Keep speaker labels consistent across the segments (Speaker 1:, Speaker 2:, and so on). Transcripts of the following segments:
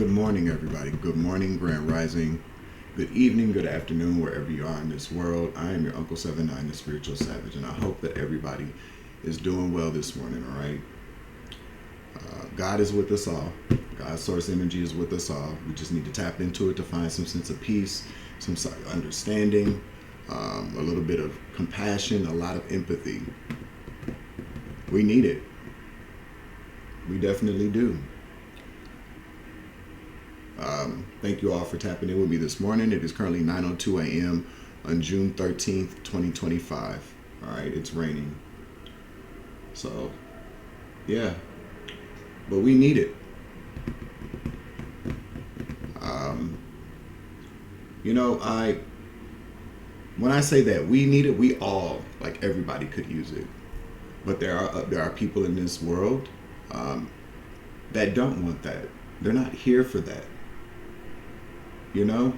Speaker 1: Good morning, everybody. Good morning, Grand Rising. Good evening, good afternoon, wherever you are in this world. I am your Uncle 79, the Spiritual Savage, and I hope that everybody is doing well this morning, all right? God is with us all. God's source energy is with us all. We just need to tap into it to find some sense of peace, some understanding, a little bit of compassion, a lot of empathy. We need it. We definitely do. Thank you all for tapping in with me this morning. It is currently 9:02 a.m. on June 13th, 2025. All right, it's raining. So, yeah, but we need it. When I say that we need it, we all, like everybody could use it. But there are people in this world that don't want that. They're not here for that. You know?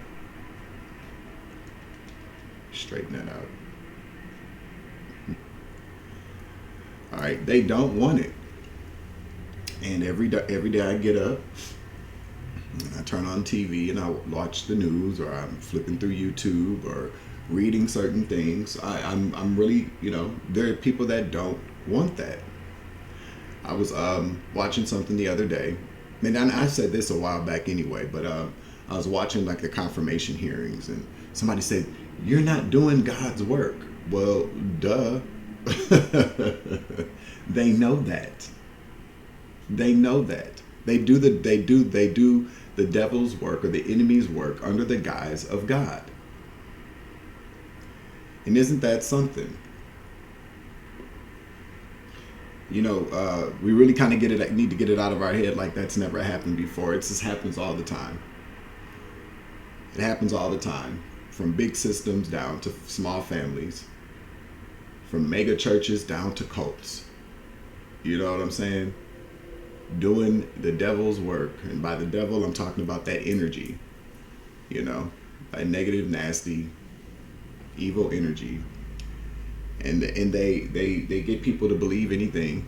Speaker 1: Straighten that out. All right, they don't want it. And every day I get up, and I turn on TV and I watch the news, or I'm flipping through YouTube or reading certain things. I'm really, there are people that don't want that. I was watching something the other day, and I said this a while back anyway, but I was watching like the confirmation hearings, and somebody said, "You're not doing God's work." Well, duh. They know that. They know that. They do the devil's work or the enemy's work under the guise of God. And isn't that something? We really kind of need to get it out of our head like that's never happened before. It just happens all the time. It happens all the time, from big systems down to small families, from mega churches down to cults. You know what I'm saying? Doing the devil's work. And by the devil, I'm talking about that energy, that negative, nasty, evil energy. And they get people to believe anything.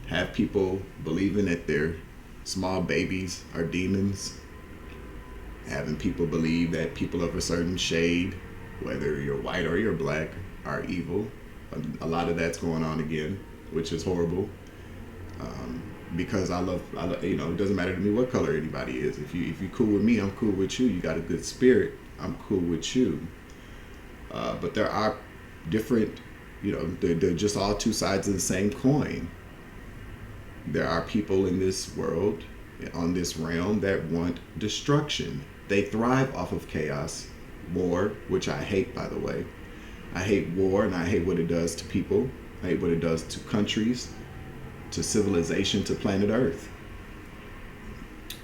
Speaker 1: Have people believing that their small babies are demons. Having people believe that people of a certain shade, whether you're white or you're black, are evil. A lot of that's going on again, which is horrible. Because I love, it doesn't matter to me what color anybody is. If you're cool with me, I'm cool with you. You got a good spirit, I'm cool with you. But there are different, they're just all two sides of the same coin. There are people in this world, on this realm, that want destruction. They thrive off of chaos, war, which I hate, by the way. I hate war, and I hate what it does to people. I hate what it does to countries, to civilization, to planet Earth.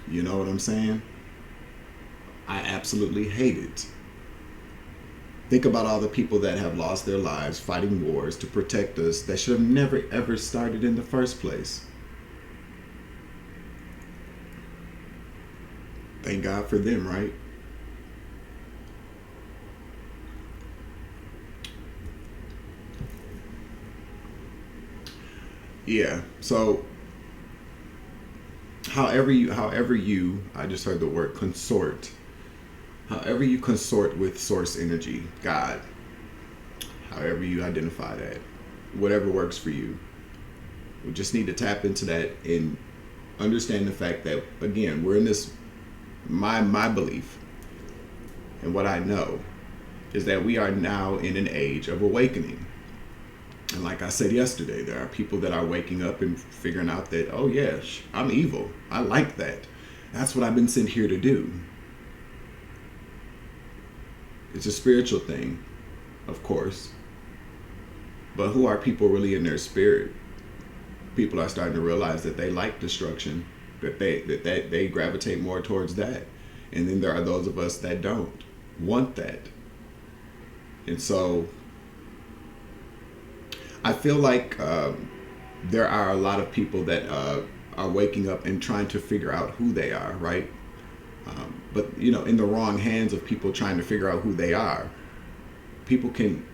Speaker 1: You know what I'm saying? I absolutely hate it. Think about all the people that have lost their lives fighting wars to protect us that should have never, ever started in the first place. Thank God for them, right? Yeah. So, however you, I just heard the word consort. However you consort with source energy, God, however you identify that, whatever works for you, we just need to tap into that and understand the fact that, again, we're in this, my belief and what I know is that we are now in an age of awakening. And like I said yesterday, there are people that are waking up and figuring out that, oh yeah, I'm evil. I like that. That's what I've been sent here to do. It's a spiritual thing, of course. But who are people really in their spirit? People are starting to realize that they like destruction, that they gravitate more towards that. And then there are those of us that don't want that. And so I feel like there are a lot of people that are waking up and trying to figure out who they are, right? But, in the wrong hands of people trying to figure out who they are, people can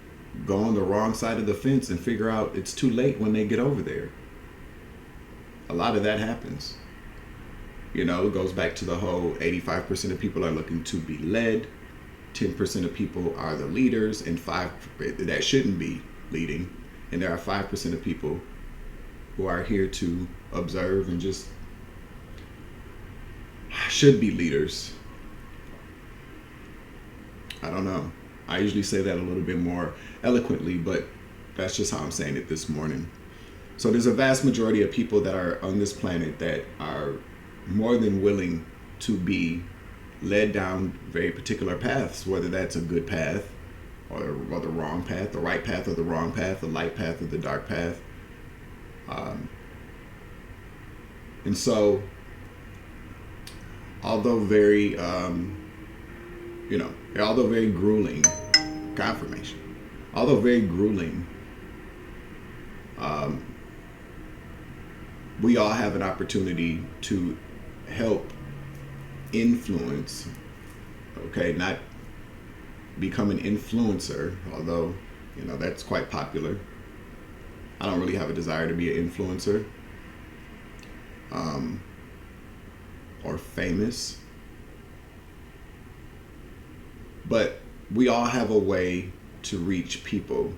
Speaker 1: go on the wrong side of the fence and figure out it's too late when they get over there. A lot of that happens. You know, it goes back to the whole 85% of people are looking to be led, 10% of people are the leaders, and 5 that shouldn't be leading, and there are 5% of people who are here to observe and just should be leaders. I don't know. I usually say that a little bit more eloquently, but that's just how I'm saying it this morning. So there's a vast majority of people that are on this planet that are more than willing to be led down very particular paths, whether that's a good path or the wrong path, the right path or the wrong path, the light path or the dark path. And so, although very, although very grueling, confirmation, although very grueling, we all have an opportunity to help influence, okay, not become an influencer, although, that's quite popular. I don't really have a desire to be an influencer or famous, but we all have a way to reach people.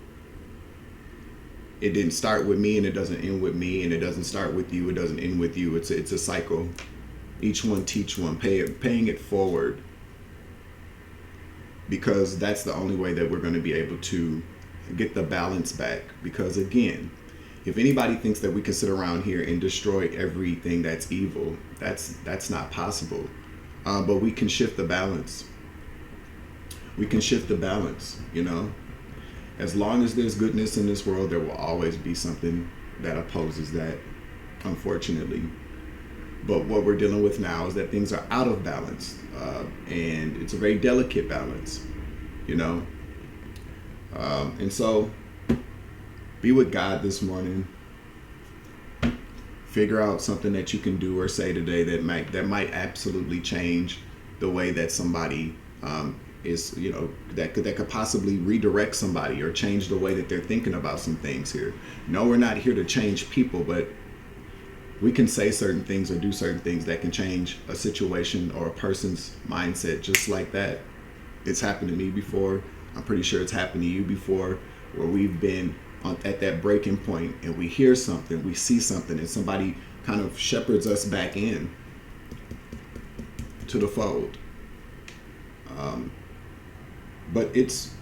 Speaker 1: It didn't start with me, and it doesn't end with me, and it doesn't start with you, it doesn't end with you. It's a cycle. Each one teach one, paying it forward, because that's the only way that we're going to be able to get the balance back. Because again, if anybody thinks that we can sit around here and destroy everything that's evil, that's not possible. But we can shift the balance. We can shift the balance, As long as there's goodness in this world, there will always be something that opposes that, unfortunately. But what we're dealing with now is that things are out of balance, and it's a very delicate balance, and so be with God this morning. Figure out something that you can do or say today that might absolutely change the way that somebody is, that could possibly redirect somebody or change the way that they're thinking about some things here. No, we're not here to change people, but we can say certain things or do certain things that can change a situation or a person's mindset just like that. It's happened to me before. I'm pretty sure it's happened to you before, where we've been at that breaking point and we hear something, we see something, and somebody kind of shepherds us back in to the fold. But it's,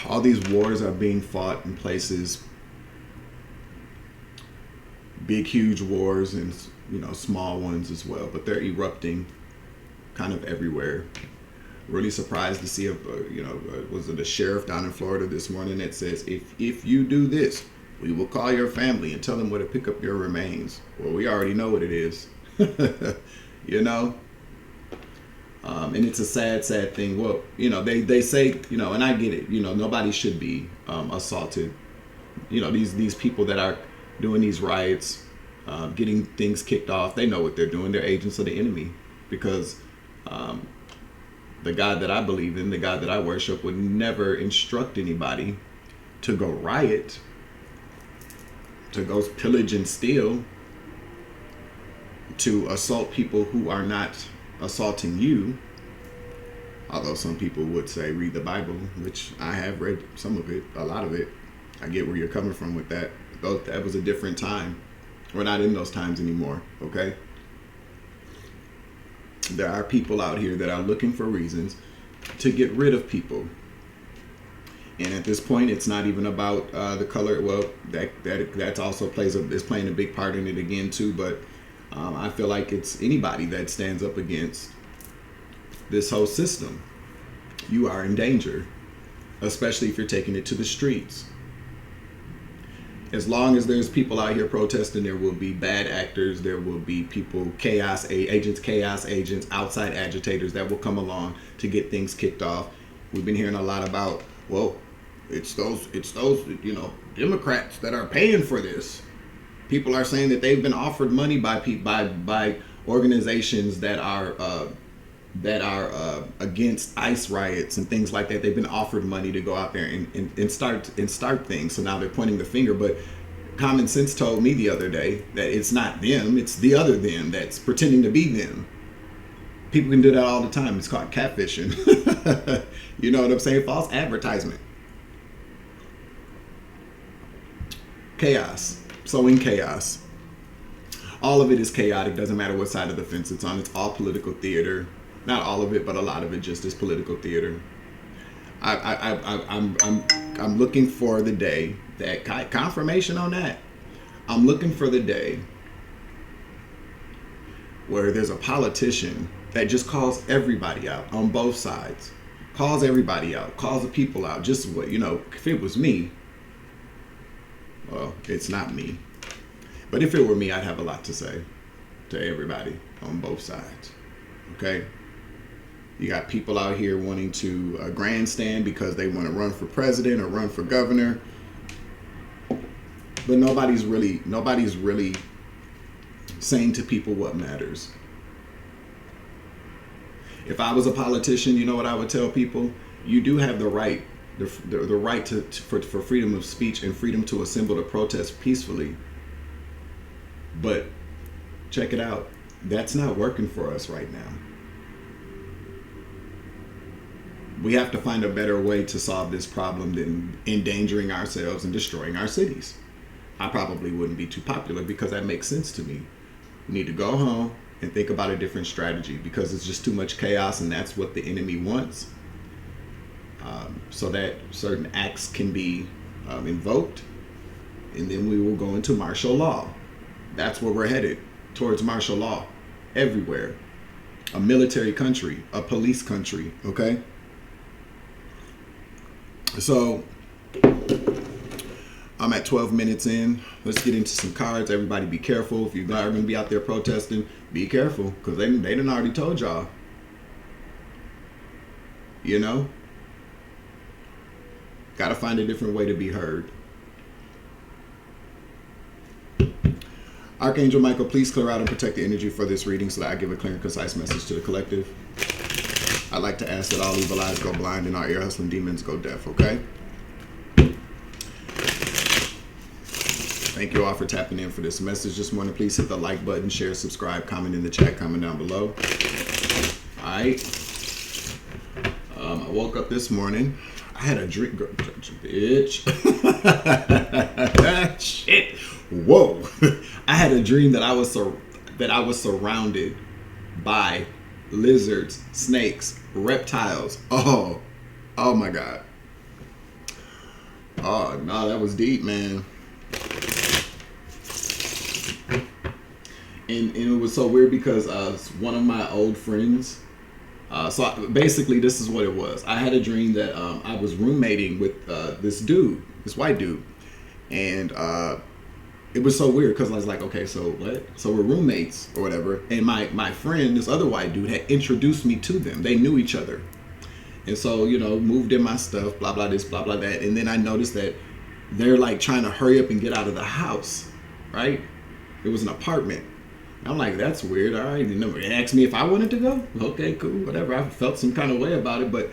Speaker 1: all these wars are being fought in places, big, huge wars, and, small ones as well, but they're erupting kind of everywhere. Really surprised to see was it a sheriff down in Florida this morning that says, if you do this, we will call your family and tell them where to pick up your remains. Well, we already know what it is. And it's a sad thing. Well, they say, and I get it, nobody should be assaulted. These people that are doing these riots, getting things kicked off, they know what they're doing. They're agents of the enemy, because the God that I believe in, the God that I worship, would never instruct anybody to go riot, to go pillage and steal, to assault people who are not assaulting you. Although some people would say read the Bible, which I have read some of it, a lot of it. I get where you're coming from with that. That was a different time. We're not in those times anymore, okay? There are people out here that are looking for reasons to get rid of people. And at this point, it's not even about the color. Well, that also is playing a big part in it again too. But I feel like it's anybody that stands up against this whole system. You are in danger, especially if you're taking it to the streets. As long as there's people out here protesting, there will be bad actors. There will be people, chaos agents, outside agitators that will come along to get things kicked off. We've been hearing a lot about, well, it's those Democrats that are paying for this. People are saying that they've been offered money by organizations that are against ICE riots and things like that. They've been offered money to go out there and start things. So now they're pointing the finger. But Common sense told me the other day that it's not them, it's the other them that's pretending to be them. People can do that all the time. It's called catfishing. You know what I'm saying? False advertisement. Chaos. Sowing chaos. All of it is chaotic. Doesn't matter what side of the fence it's on. It's all political theater. Not all of it, but a lot of it just is political theater. I'm looking for the day that confirmation on that. I'm looking for the day where there's a politician that just calls everybody out on both sides. Calls everybody out. Calls the people out. Just what, if it was me, well, it's not me. But if it were me, I'd have a lot to say to everybody on both sides. Okay? You got people out here wanting to grandstand because they want to run for president or run for governor. But nobody's really saying to people what matters. If I was a politician, you know what I would tell people? You do have the right, the right for freedom of speech and freedom to assemble to protest peacefully. But check it out. That's not working for us right now. We have to find a better way to solve this problem than endangering ourselves and destroying our cities. I probably wouldn't be too popular because that makes sense to me. We need to go home and think about a different strategy because it's just too much chaos, and that's what the enemy wants. So that certain acts can be invoked, and then we will go into martial law. That's where we're headed, towards martial law everywhere. A military country, a police country, okay? So I'm at 12 minutes in. Let's get into some cards. Everybody be careful. If you're not going to be out there protesting, be careful because they done already told y'all. Got to find a different way to be heard. Archangel Michael, please clear out and protect the energy for this reading so that I give a clear and concise message to the collective. I'd like to ask that all evil eyes go blind and our ear hustling demons go deaf, okay? Thank you all for tapping in for this message this morning. Please hit the like button, share, subscribe, comment in the chat, comment down below. All right. I woke up this morning. I had a dream, bitch. Shit. Whoa. I had a dream that I was surrounded by lizards, snakes, reptiles. Oh my God. Oh no, that was deep, man. And it was so weird because one of my old friends, so basically this is what it was. I had a dream that I was roommating with this white dude, and it was so weird because I was like, okay, so what? So we're roommates or whatever, and my friend, this other white dude, had introduced me to them. They knew each other, and so moved in my stuff, blah blah this, blah blah that, and then I noticed that they're like trying to hurry up and get out of the house, right? It was an apartment. I'm like, that's weird. All right, they asked me if I wanted to go. Okay, cool, whatever. I felt some kind of way about it, but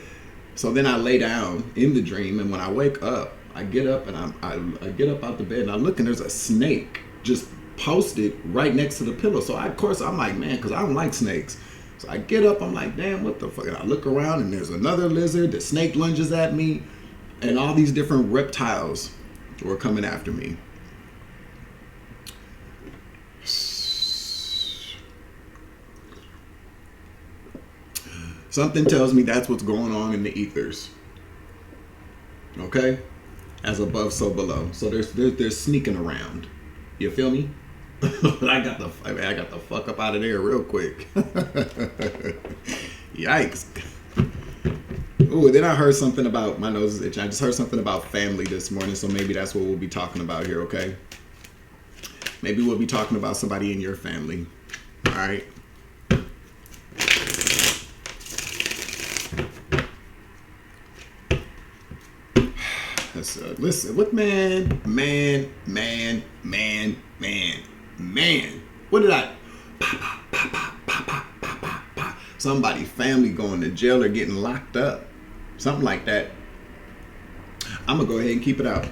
Speaker 1: so then I lay down in the dream, and when I wake up, I get up and I get up out the bed and I look and there's a snake just posted right next to the pillow. So of course I'm like, man, because I don't like snakes. So I get up, I'm like, damn, what the fuck? And I look around and there's another lizard. The snake lunges at me, and all these different reptiles were coming after me. Something tells me that's what's going on in the ethers. Okay? As above, so below. So they're sneaking around. You feel me? I got the fuck up out of there real quick. Yikes. Ooh, then I heard something about, my nose is itching. I just heard something about family this morning, so maybe that's what we'll be talking about here, okay? Maybe we'll be talking about somebody in your family. All right? Listen, what man. What did I? Somebody family going to jail or getting locked up. Something like that. I'm going to go ahead and keep it out.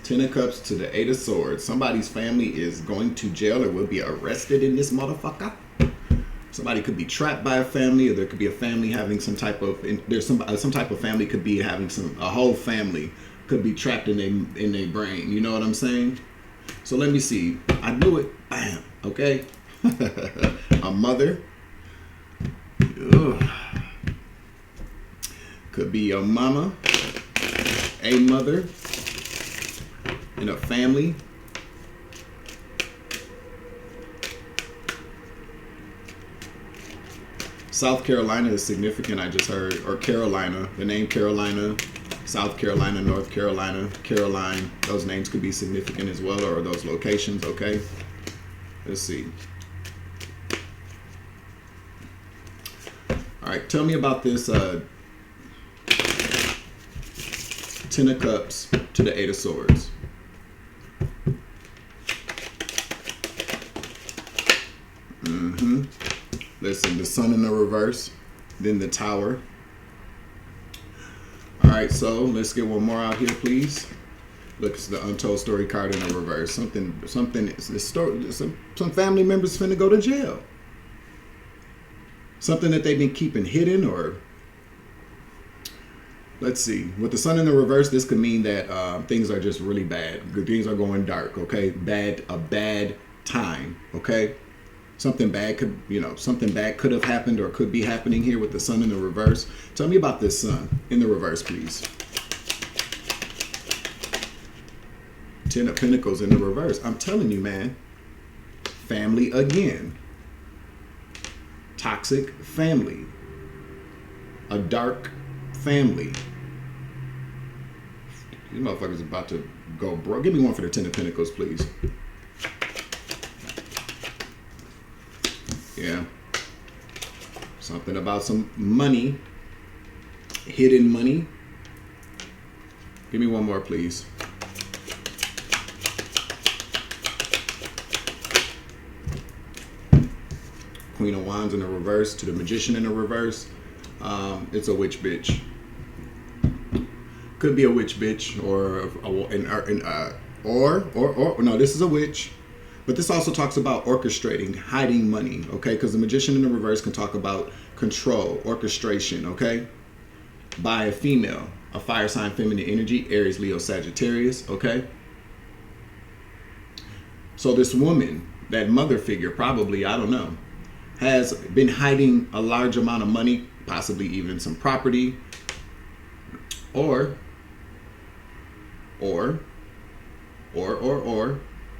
Speaker 1: Ten of Cups to the Eight of Swords. Somebody's family is going to jail or will be arrested in this motherfucker. Somebody could be trapped by a family, or there could be a family having some type of. There's some type of family could be having a whole family could be trapped in their brain. You know what I'm saying? So let me see. I knew it. Bam. Okay. A mother. Ugh. Could be your mama, a mother, in a family. South Carolina is significant, I just heard. Or Carolina. The name Carolina, South Carolina, North Carolina, Caroline. Those names could be significant as well, or those locations, okay? Let's see. All right, tell me about this Ten of Cups to the Eight of Swords. Listen, the Sun in the reverse, then the Tower. All right, so let's get one more out here, please. Look, it's the Untold Story card in the reverse. Some family members finna go to jail. Something that they've been keeping hidden, or let's see. With the Sun in the reverse, this could mean that things are just really bad. Things are going dark. Okay, a bad time. Okay. Something bad could have happened or could be happening here with the Sun in the reverse. Tell me about this Sun in the reverse, please. Ten of Pentacles in the reverse. I'm telling you, man. Family again. Toxic family. A dark family. These motherfuckers about to go broke. Give me one for the Ten of Pentacles, please. Yeah. Something about some money. Hidden money. Give me one more, please. Queen of Wands in the reverse to the Magician in the reverse. It's a witch bitch. Could be a witch bitch, or no, this is a witch. But this also talks about orchestrating, hiding money, okay? Because the Magician in the reverse can talk about control, orchestration, okay? By a female, a fire sign, feminine energy, Aries, Leo, Sagittarius, okay? So this woman, that mother figure, probably, I don't know, has been hiding a large amount of money, possibly even some property, or,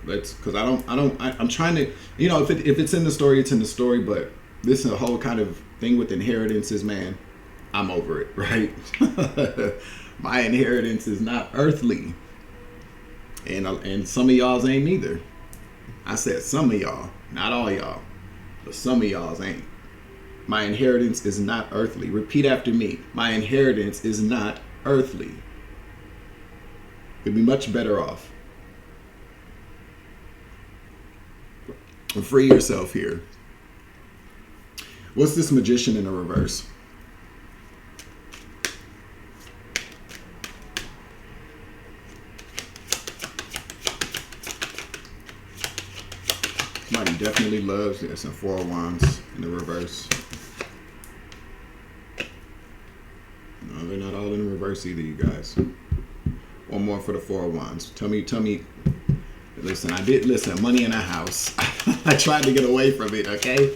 Speaker 1: let's, because I'm trying to, if it's in the story, it's in the story, but this is a whole kind of thing with inheritances, man. I'm over it, right? My inheritance is not earthly, and some of y'all's ain't either. I said some of y'all, not all y'all, but some of y'all's ain't. My inheritance is not earthly. Repeat after me. My inheritance is not earthly. You'd be much better off. Free yourself here. What's this Magician in the reverse? Somebody definitely loves this. And Four of Wands in the reverse. No, they're not all in the reverse either, you guys. One more for the Four of Wands. Tell me. Listen, money in a house. I tried to get away from it, okay?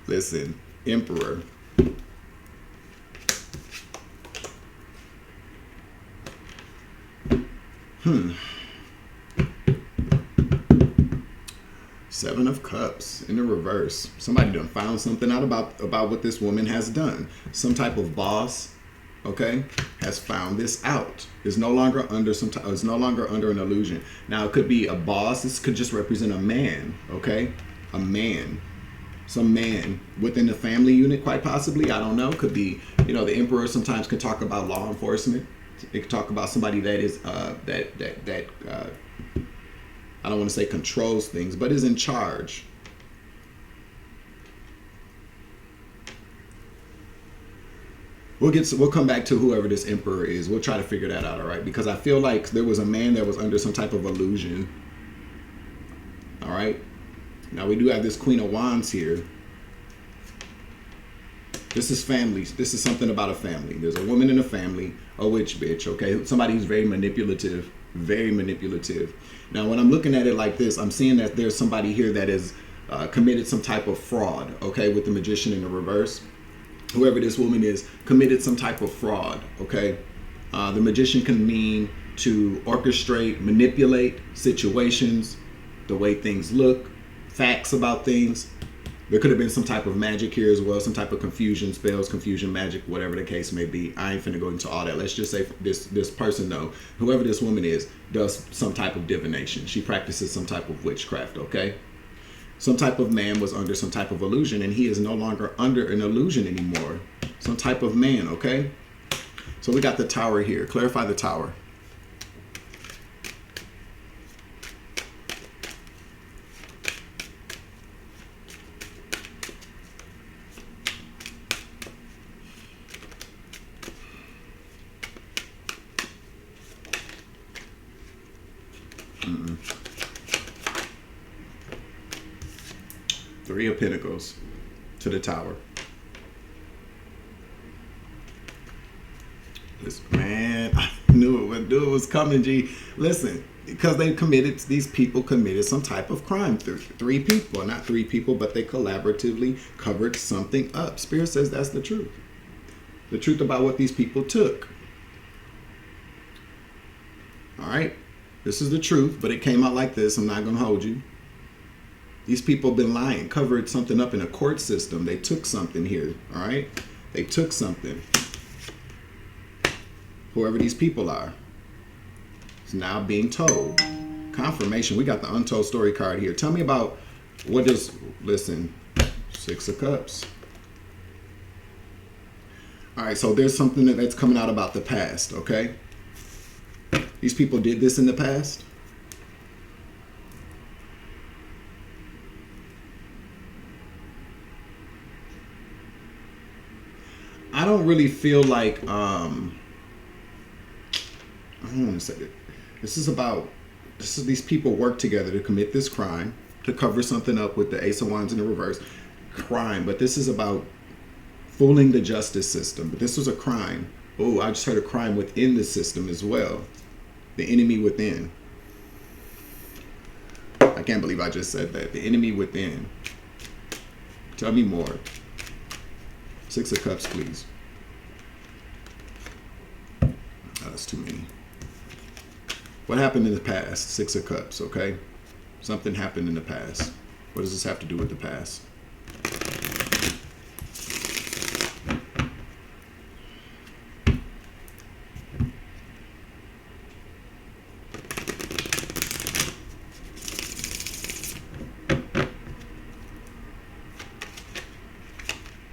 Speaker 1: Listen, Emperor. Seven of Cups in the reverse. Somebody done found something out about what this woman has done. Some type of boss, okay, has found this out. Is no longer under an illusion. Now it could be a boss. This could just represent a man, okay? A man. Some man within the family unit, quite possibly. I don't know. Could be, the Emperor sometimes can talk about law enforcement. It could talk about somebody that is that I don't want to say controls things, but is in charge. We'll come back to whoever this emperor is. We'll try to figure that out, all right? Because I feel like there was a man that was under some type of illusion. All right. Now we do have this Queen of Wands here. This is families. This is something about a family. There's a woman in a family, a witch bitch, okay? Somebody who's very manipulative, very manipulative. Now, when I'm looking at it like this, I'm seeing that there's somebody here that has committed some type of fraud, okay, with the magician in the reverse. Whoever this woman is committed some type of fraud, okay? The magician can mean to orchestrate, manipulate situations, the way things look, facts about things. There could have been some type of magic here as well, some type of confusion, spells, confusion, magic, whatever the case may be. I ain't finna go into all that. Let's just say this person, though, whoever this woman is, does some type of divination. She practices some type of witchcraft, okay? Some type of man was under some type of illusion, and he is no longer under an illusion anymore. Some type of man, okay? So we got the Tower here. Clarify the Tower. Three of Pentacles to the Tower. Listen, man, I knew it was coming, G. Listen, because these people committed some type of crime. Three people, not three people, but they collaboratively covered something up. Spirit says that's the truth. The truth about what these people took. All right. This is the truth, but it came out like this. I'm not going to hold you. These people have been lying, covered something up in a court system. They took something here, all right? They took something. Whoever these people are is now being told. Confirmation. We got the untold story card here. Tell me about what is, listen, Six of Cups. All right, so there's something that's coming out about the past, okay? These people did this in the past. I don't really feel like, I don't want to say it. This is these people work together to commit this crime, to cover something up with the Ace of Wands in the reverse. Crime, but this is about fooling the justice system. But this was a crime. Oh, I just heard a crime within the system as well. The enemy within. I can't believe I just said that. The enemy within. Tell me more. Six of Cups, please. Oh, that's too many. What happened in the past? Six of Cups, okay? Something happened in the past. What does this have to do with the past?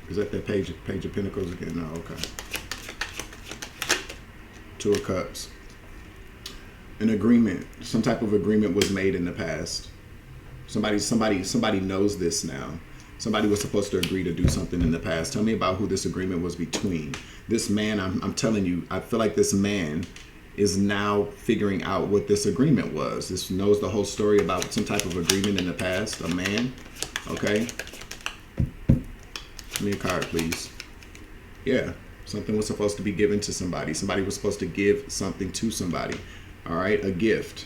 Speaker 1: Is that page of Pentacles again? No, okay. Two of Cups. An agreement. Some type of agreement was made in the past. Somebody knows this now. Somebody was supposed to agree to do something in the past. Tell me about who this agreement was between. This man, I'm telling you, I feel like this man is now figuring out what this agreement was. This knows the whole story about some type of agreement in the past. A man, okay? Give me a card, please. Yeah, something was supposed to be given to somebody. Somebody was supposed to give something to somebody. All right, a gift.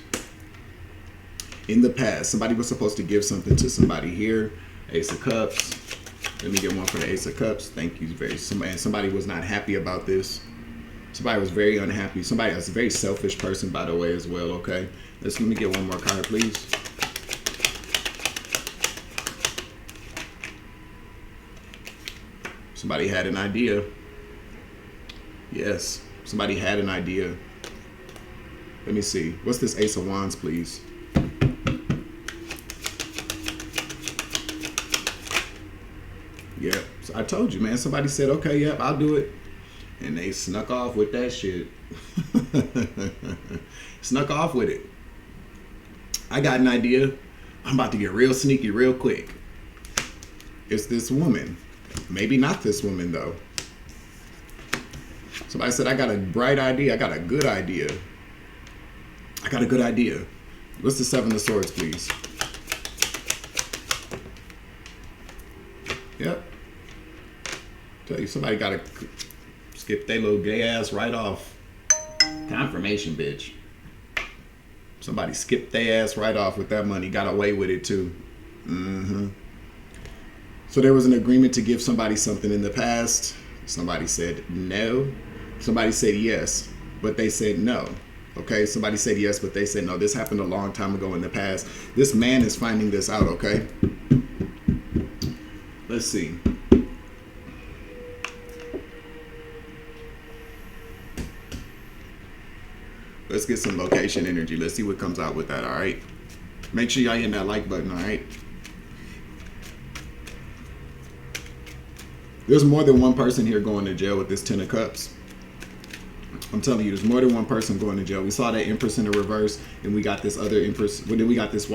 Speaker 1: In the past, somebody was supposed to give something to somebody here. Ace of Cups. Let me get one for the Ace of Cups. Thank you. Somebody was not happy about this. Somebody was very unhappy. Somebody was a very selfish person, by the way, as well, okay? Let me get one more card, please. Somebody had an idea. Yes, somebody had an idea. Let me see. What's this Ace of Wands, please? Yep. So I told you, man. Somebody said, okay, yep, I'll do it. And they snuck off with that shit. Snuck off with it. I got an idea. I'm about to get real sneaky real quick. It's this woman. Maybe not this woman, though. Somebody said, I got a bright idea. I got a good idea. I got a good idea. What's the Seven of Swords, please? Yep. Tell you, somebody got to skip their little gay ass right off. Confirmation, bitch. Somebody skipped their ass right off with that money. Got away with it, too. Mm-hmm. So there was an agreement to give somebody something in the past. Somebody said no. Somebody said yes, but they said no. Okay, somebody said yes, but they said no. This happened a long time ago in the past. This man is finding this out, okay? Let's see. Let's get some location energy. Let's see what comes out with that, all right? Make sure y'all hit that like button, all right? There's more than one person here going to jail with this Ten of Cups. I'm telling you, there's more than one person going to jail. We saw that Empress in the reverse, and we got this other Empress. But then we got this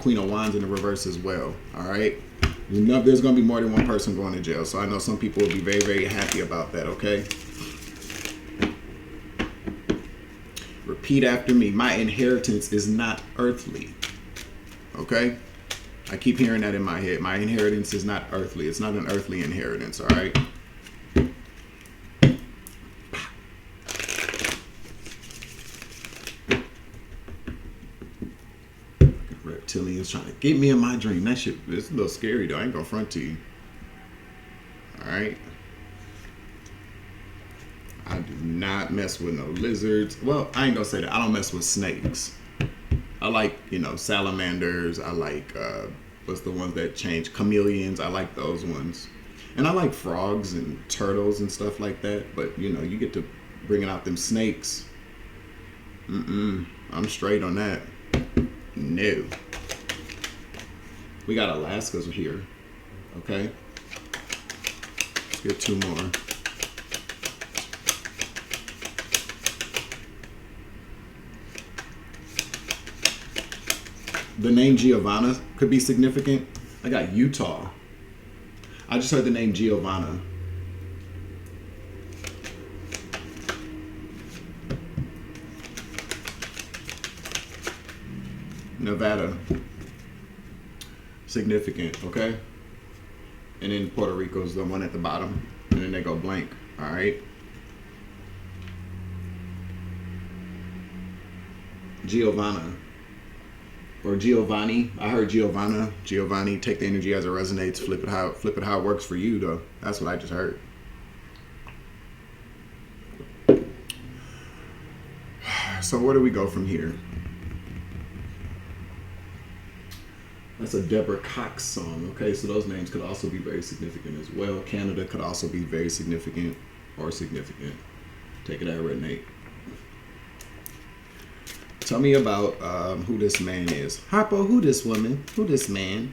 Speaker 1: Queen of Wands in the reverse as well. All right? There's going to be more than one person going to jail. So I know some people will be very, very happy about that, okay? Repeat after me. My inheritance is not earthly. Okay? I keep hearing that in my head. My inheritance is not earthly. It's not an earthly inheritance, all right? Reptilians trying to get me in my dream. That shit is a little scary, though. I ain't gonna front to you. All right? I do not mess with no lizards. Well, I ain't gonna say that. I don't mess with snakes. I like, salamanders. I like, what's the ones that change? Chameleons. I like those ones. And I like frogs and turtles and stuff like that. But, you get to bringing out them snakes. I'm straight on that. No. We got Alaska's here. Okay. Let's get two more. The name Giovanna could be significant. I got Utah. I just heard the name Giovanna. Nevada. Significant, okay? And then Puerto Rico's the one at the bottom. And then they go blank, all right? Giovanna. Or Giovanni. I heard Giovanna. Giovanni. Take the energy as it resonates. Flip it how it works for you, though. That's what I just heard. So where do we go from here? That's a Deborah Cox song. Okay, so those names could also be very significant as well. Canada could also be very significant or significant. Take it out, resonate. Tell me about who this man is. Harpo, who this woman? Who this man?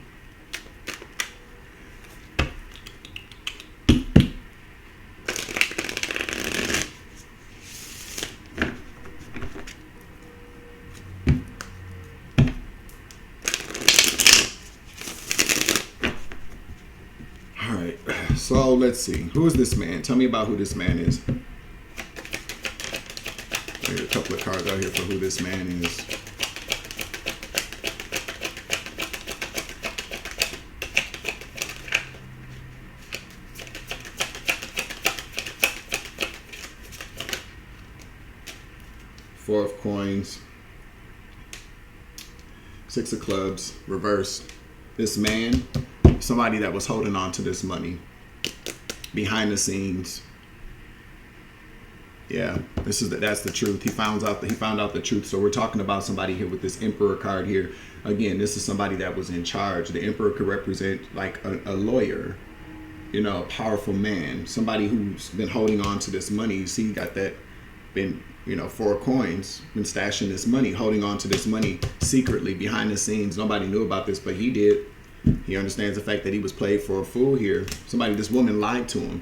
Speaker 1: All right, so let's see. Who is this man? Tell me about who this man is. There's a couple of cards out here for who this man is. Four of Coins. Six of Clubs. Reverse. This man, somebody that was holding on to this money behind the scenes. Yeah, that's the truth. He found out the truth. So we're talking about somebody here with this Emperor card here. Again, this is somebody that was in charge. The Emperor could represent like a lawyer, a powerful man, somebody who's been holding on to this money. You see, you got that, been, Four of Coins, been stashing this money, holding on to this money secretly behind the scenes. Nobody knew about this, but he did. He understands the fact that he was played for a fool here. This woman lied to him.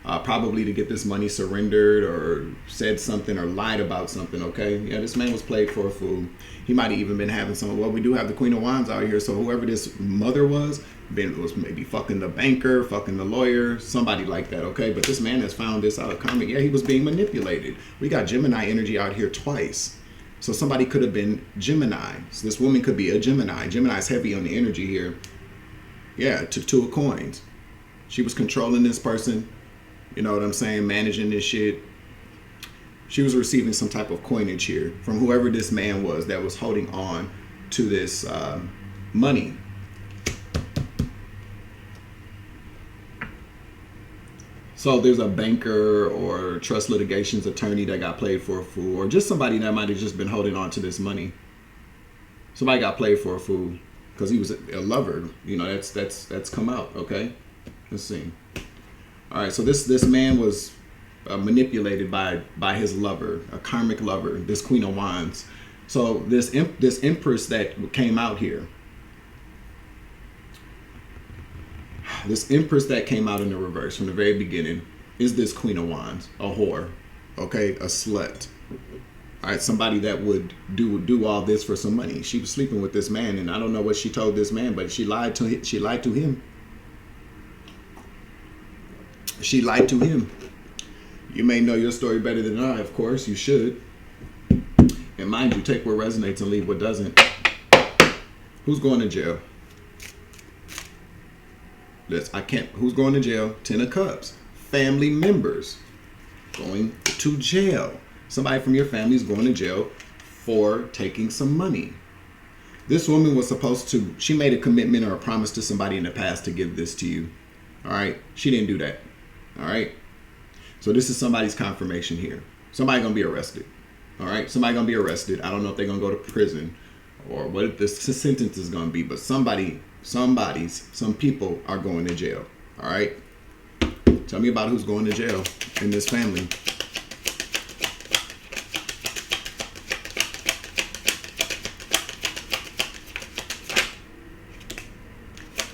Speaker 1: probably to get this money surrendered or said something or lied about something, okay? Yeah, this man was played for a fool. He might have even been having some, well, we do have the Queen of Wands out here, so whoever this mother was maybe fucking the banker, fucking the lawyer, somebody like that, okay? But this man has found this out of comment. Yeah, he was being manipulated. We got Gemini energy out here twice. So somebody could have been Gemini. So this woman could be a Gemini. Gemini's heavy on the energy here. Yeah, to 2 of coins. She was controlling this person. You know what I'm saying? Managing this shit. She was receiving some type of coinage here from whoever this man was that was holding on to this money. So there's a banker or trust litigations attorney that got played for a fool, or just somebody that might have just been holding on to this money. Somebody got played for a fool because he was a lover. You know, that's come out. Okay, let's see. All right, so this man was manipulated by his lover, a karmic lover, this Queen of Wands. So this Empress that came out here, this Empress that came out in the reverse from the very beginning is this Queen of Wands, a whore, okay, a slut. All right, somebody that would do all this for some money. She was sleeping with this man, and I don't know what she told this man, but she lied to him. She lied to him. She lied to him. You may know your story better than I, of course. You should. And mind you, take what resonates and leave what doesn't. Who's going to jail? Who's going to jail? 10 of Cups. Family members going to jail. Somebody from your family is going to jail for taking some money. This woman was supposed to, she made a commitment or a promise to somebody in the past to give this to you. All right. She didn't do that. All right. So this is somebody's confirmation here. Somebody going to be arrested. All right. Somebody going to be arrested. I don't know if they're going to go to prison or what the sentence is going to be, but some people are going to jail. All right. Tell me about who's going to jail in this family.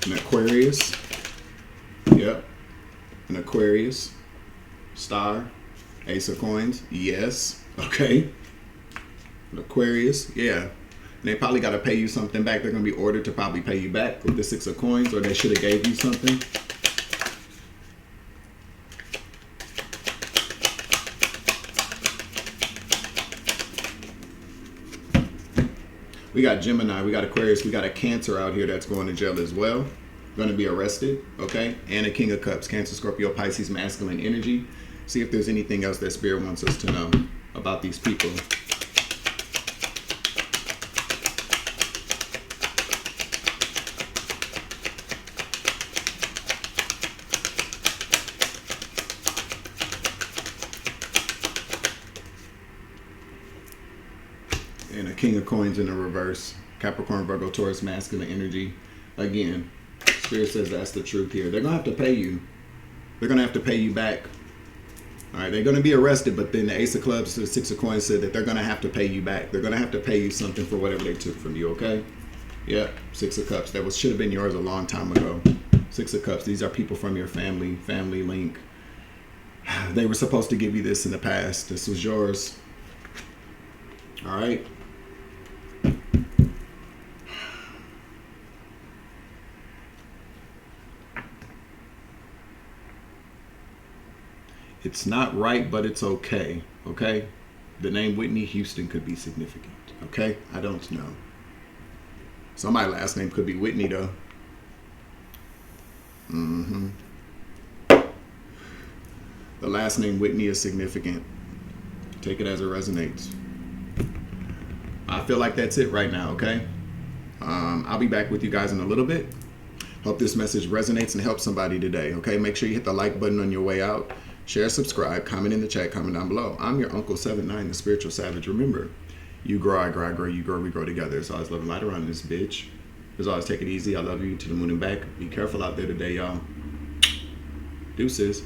Speaker 1: An Aquarius. Yep. An Aquarius. Star. Ace of Coins. Yes. Okay. An Aquarius. Yeah. And they probably got to pay you something back. They're going to be ordered to probably pay you back with the 6 of Coins, or they should have gave you something. We got Gemini, we got Aquarius, we got a Cancer out here that's going to jail as well. Going to be arrested, okay? And a King of Cups, Cancer, Scorpio, Pisces, masculine energy. See if there's anything else that Spirit wants us to know about these people. And a King of Coins in the reverse. Capricorn, Virgo, Taurus, masculine energy. Again, Spirit says that's the truth here. They're going to have to pay you. They're going to have to pay you back. All right, they're going to be arrested, but then the Ace of Clubs to the 6 of Coins said that they're going to have to pay you back. They're going to have to pay you something for whatever they took from you, okay? Yep, 6 of Cups. That should have been yours a long time ago. 6 of Cups. These are people from your family link. They were supposed to give you this in the past. This was yours. All right. It's not right, but it's okay. Okay? The name Whitney Houston could be significant. Okay? I don't know. Somebody's last name could be Whitney, though. Mm-hmm. The last name Whitney is significant. Take it as it resonates. I feel like that's it right now, okay? I'll be back with you guys in a little bit. Hope this message resonates and helps somebody today, okay? Make sure you hit the like button on your way out. Share, subscribe, comment in the chat, comment down below. I'm your Uncle 79, the Spiritual Savage. Remember, you grow, I grow, I grow, you grow, we grow together. There's always love and light around this bitch. There's always take it easy. I love you to the moon and back. Be careful out there today, y'all. Deuces.